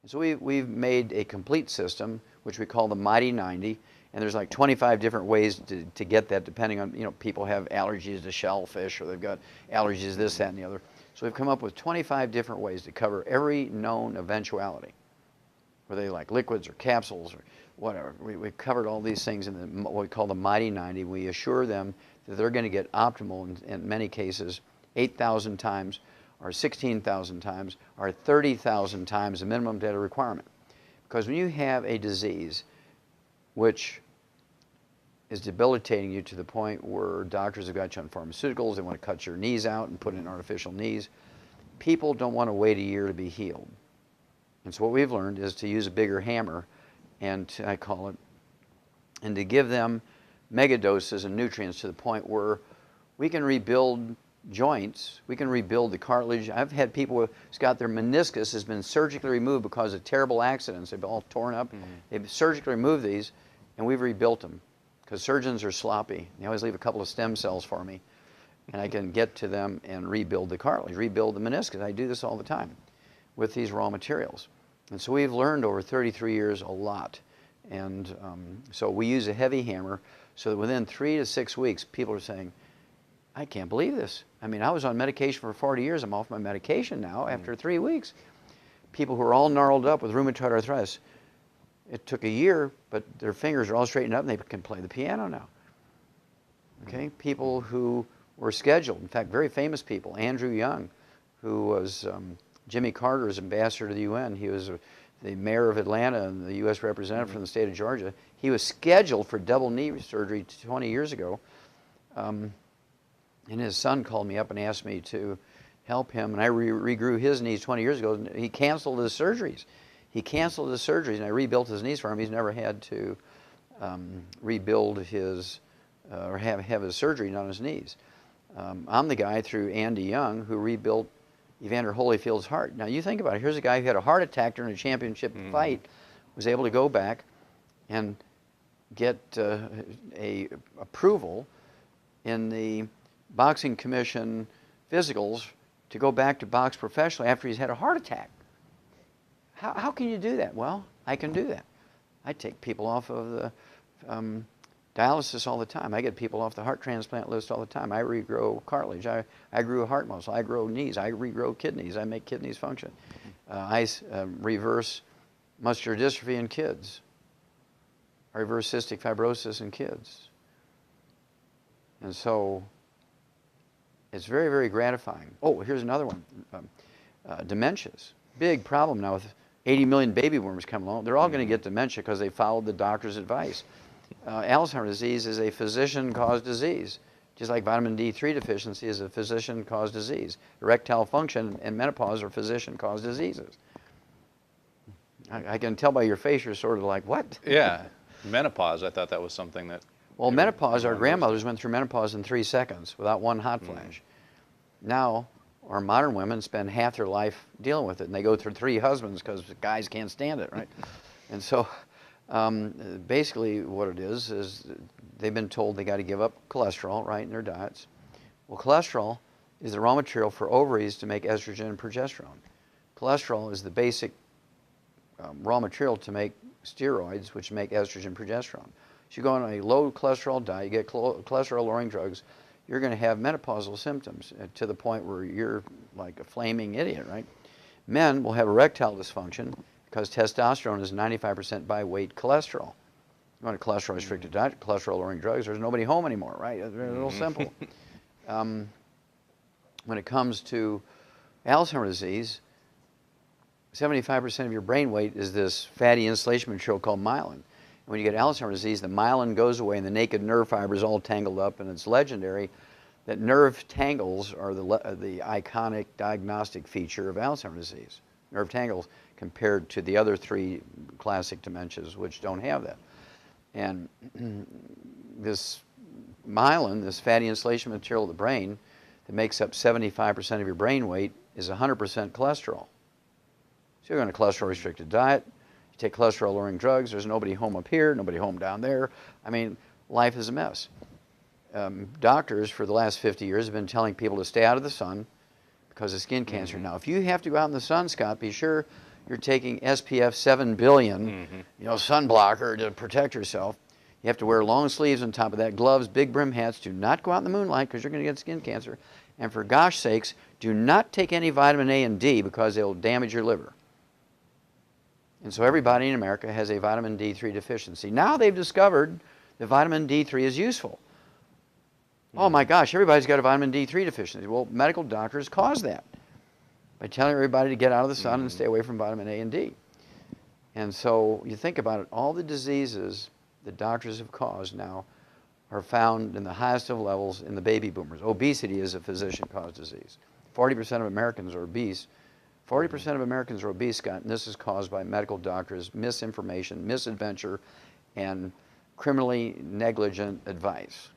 So we've made a complete system, which we call the Mighty 90, and there's like 25 different ways to get that, depending on, people have allergies to shellfish, or they've got allergies to this, that, and the other. So we've come up with 25 different ways to cover every known eventuality, whether they like liquids or capsules or whatever. We've covered all these things in what we call the Mighty 90. We assure them that they're going to get optimal, in many cases, 8,000 times, or 16,000 times, or 30,000 times the minimum data requirement. Because when you have a disease which is debilitating you to the point where doctors have got you on pharmaceuticals, they want to cut your knees out and put in artificial knees, people don't want to wait a year to be healed. And so what we've learned is to use a bigger hammer, and I call it, and to give them mega doses of nutrients to the point where we can rebuild joints, we can rebuild the cartilage. I've had people who's got their meniscus has been surgically removed because of terrible accidents. They've been all torn up. They've surgically removed these, and we've rebuilt them, because surgeons are sloppy. They always leave a couple of stem cells for me, and I can get to them and rebuild the cartilage, rebuild the meniscus. I do this all the time with these raw materials. And so we've learned over 33 years a lot. And so we use a heavy hammer so that within 3 to 6 weeks, people are saying, I can't believe this. I mean, I was on medication for 40 years. I'm off my medication now after 3 weeks. People who are all gnarled up with rheumatoid arthritis, it took a year, but their fingers are all straightened up and they can play the piano now. Okay, people who were scheduled, in fact, very famous people, Andrew Young, who was Jimmy Carter's ambassador to the UN. He was the mayor of Atlanta and the U.S. representative from the state of Georgia. He was scheduled for double knee surgery 20 years ago. And his son called me up and asked me to help him, and I regrew his knees 20 years ago. He canceled his surgeries. He canceled his surgeries, and I rebuilt his knees for him. He's never had to rebuild his, or have his surgery on his knees. I'm the guy, through Andy Young, who rebuilt Evander Holyfield's heart. Now you think about it. Here's a guy who had a heart attack during a championship fight, was able to go back and get a approval in the Boxing Commission physicals to go back to box professionally after he's had a heart attack. How can you do that? Well, I can do that. I take people off of the dialysis all the time. I get people off the heart transplant list all the time. I regrow cartilage. I grew heart muscle. I grow knees. I regrow kidneys. I make kidneys function. I reverse muscular dystrophy in kids. I reverse cystic fibrosis in kids. And so it's very, very gratifying. Oh, here's another one. Dementias. Big problem now with 80 million baby boomers coming along. They're all going to get dementia because they followed the doctor's advice. Alzheimer's disease is a physician-caused disease, just like vitamin D3 deficiency is a physician-caused disease. Erectile function and menopause are physician-caused diseases. I can tell by your face you're sort of like, what? Yeah, menopause, I thought that was something that... Well, menopause, our grandmothers went through menopause in 3 seconds without one hot flash. Now, our modern women spend half their life dealing with it, and they go through 3 husbands because guys can't stand it, right? And so basically what it is they've been told they got to give up cholesterol, right, in their diets. Well, cholesterol is the raw material for ovaries to make estrogen and progesterone. Cholesterol is the basic raw material to make steroids, which make estrogen and progesterone. So you go on a low cholesterol diet, you get cholesterol-lowering drugs, you're going to have menopausal symptoms to the point where you're like a flaming idiot, right? Men will have erectile dysfunction because testosterone is 95% by weight cholesterol. You want a cholesterol-restricted diet, cholesterol-lowering drugs, there's nobody home anymore, right? It's real simple. When it comes to Alzheimer's disease, 75% of your brain weight is this fatty insulation material called myelin. When you get Alzheimer's disease, the myelin goes away and the naked nerve fibers all tangled up, and it's legendary that nerve tangles are the iconic diagnostic feature of Alzheimer's disease. Nerve tangles compared to the other 3 classic dementias, which don't have that. And this myelin, this fatty insulation material of the brain that makes up 75% of your brain weight, is 100% cholesterol. So you're on a cholesterol-restricted diet, you take cholesterol-lowering drugs, there's nobody home up here, nobody home down there. I mean, life is a mess. Doctors for the last 50 years have been telling people to stay out of the sun because of skin cancer. Now, if you have to go out in the sun, Scott, be sure you're taking SPF 7 billion, sunblocker to protect yourself. You have to wear long sleeves on top of that, gloves, big brim hats. Do not go out in the moonlight because you're going to get skin cancer. And for gosh sakes, do not take any vitamin A and D because they'll damage your liver. And so everybody in America has a vitamin D3 deficiency. Now they've discovered that vitamin D3 is useful. Oh my gosh, everybody's got a vitamin D3 deficiency. Well, medical doctors cause that by telling everybody to get out of the sun and stay away from vitamin A and D. And so you think about it, all the diseases that doctors have caused now are found in the highest of levels in the baby boomers. Obesity is a physician-caused disease. 40% of Americans are obese. 40% of Americans are obese, Scott, and this is caused by medical doctors' misinformation, misadventure, and criminally negligent advice.